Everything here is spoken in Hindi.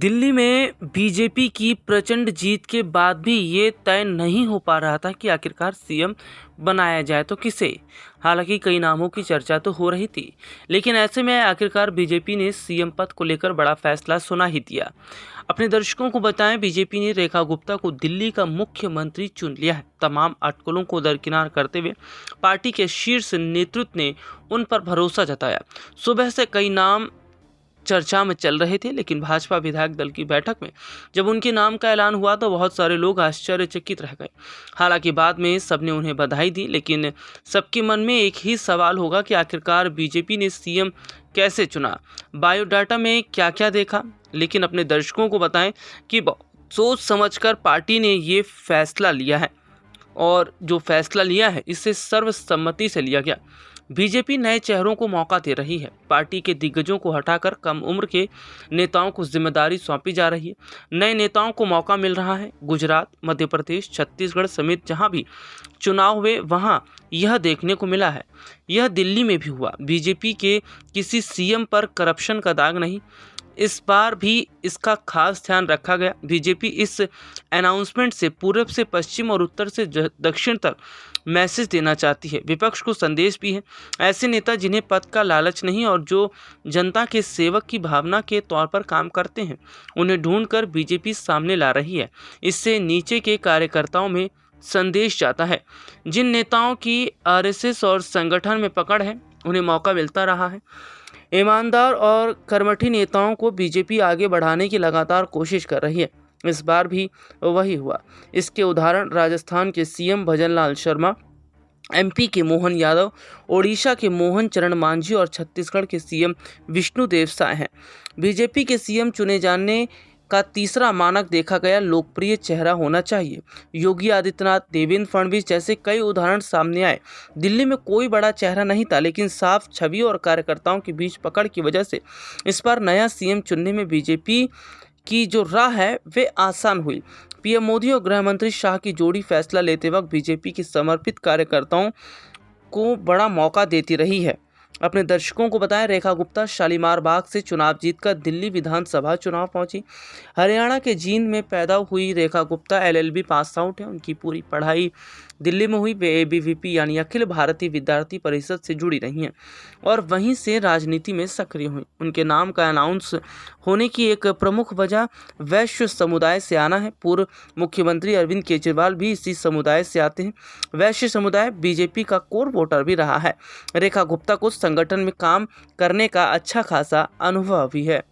दिल्ली में बीजेपी की प्रचंड जीत के बाद भी ये तय नहीं हो पा रहा था कि आखिरकार सीएम बनाया जाए तो किसे। हालांकि कई नामों की चर्चा तो हो रही थी, लेकिन ऐसे में आखिरकार बीजेपी ने सीएम पद को लेकर बड़ा फैसला सुना ही दिया। अपने दर्शकों को बताएं, बीजेपी ने रेखा गुप्ता को दिल्ली का मुख्यमंत्री चुन लिया है। तमाम अटकलों को दरकिनार करते हुए पार्टी के शीर्ष नेतृत्व ने उन पर भरोसा जताया। सुबह से कई नाम चर्चा में चल रहे थे, लेकिन भाजपा विधायक दल की बैठक में जब उनके नाम का ऐलान हुआ तो बहुत सारे लोग आश्चर्यचकित रह गए। हालांकि बाद में सबने उन्हें बधाई दी, लेकिन सबके मन में एक ही सवाल होगा कि आखिरकार बीजेपी ने सीएम कैसे चुना, बायोडाटा में क्या क्या देखा। लेकिन अपने दर्शकों को बताएं कि सोच समझकर पार्टी ने ये फैसला लिया है, और जो फैसला लिया है इसे सर्वसम्मति से लिया गया। बीजेपी नए चेहरों को मौका दे रही है। पार्टी के दिग्गजों को हटाकर कम उम्र के नेताओं को जिम्मेदारी सौंपी जा रही है। नए नेताओं को मौका मिल रहा है। गुजरात, मध्य प्रदेश, छत्तीसगढ़ समेत जहां भी चुनाव हुए वहां यह देखने को मिला है। यह दिल्ली में भी हुआ। बीजेपी के किसी सीएम पर करप्शन का दाग नहीं। इस बार भी इसका खास ध्यान रखा गया। बीजेपी इस अनाउंसमेंट से पूर्व से पश्चिम और उत्तर से दक्षिण तक मैसेज देना चाहती है। विपक्ष को संदेश भी है। ऐसे नेता जिन्हें पद का लालच नहीं और जो जनता के सेवक की भावना के तौर पर काम करते हैं, उन्हें ढूंढकर बीजेपी सामने ला रही है। इससे नीचे के कार्यकर्ताओं में संदेश जाता है। जिन नेताओं की आरएसएस और संगठन में पकड़ है, उन्हें मौका मिलता रहा है। ईमानदार और कर्मठी नेताओं को बीजेपी आगे बढ़ाने की लगातार कोशिश कर रही है। इस बार भी वही हुआ। इसके उदाहरण राजस्थान के सीएम भजनलाल शर्मा, एमपी के मोहन यादव, ओडिशा के मोहन चरण मांझी और छत्तीसगढ़ के सीएम विष्णुदेव साय हैं। बीजेपी के सीएम चुने जाने का तीसरा मानक देखा गया लोकप्रिय चेहरा होना चाहिए। योगी आदित्यनाथ, देवेंद्र फडणवीस जैसे कई उदाहरण सामने आए। दिल्ली में कोई बड़ा चेहरा नहीं था, लेकिन साफ छवि और कार्यकर्ताओं के बीच पकड़ की वजह से इस बार नया सीएम चुनने में बीजेपी की जो राह है वे आसान हुई। पीएम मोदी और गृह मंत्री शाह की जोड़ी फैसला लेते वक्त बीजेपी की समर्पित कार्यकर्ताओं को बड़ा मौका देती रही है। अपने दर्शकों को बताएं, रेखा गुप्ता शालीमार बाग से चुनाव जीतकर दिल्ली विधानसभा चुनाव पहुंची। हरियाणा के जींद में पैदा हुई Rekha Gupta LLB pass out है। उनकी पूरी पढ़ाई दिल्ली में हुई। वे एबीवीपी यानी अखिल भारतीय विद्यार्थी परिषद से जुड़ी रही हैं और वहीं से राजनीति में सक्रिय हुई। उनके नाम का अनाउंस होने की एक प्रमुख वजह वैश्य समुदाय से आना है। पूर्व मुख्यमंत्री अरविंद केजरीवाल भी इसी समुदाय से आते हैं। वैश्य समुदाय बीजेपी का कोर वोटर भी रहा है। रेखा गुप्ता को संगठन में काम करने का अच्छा खासा अनुभव भी है।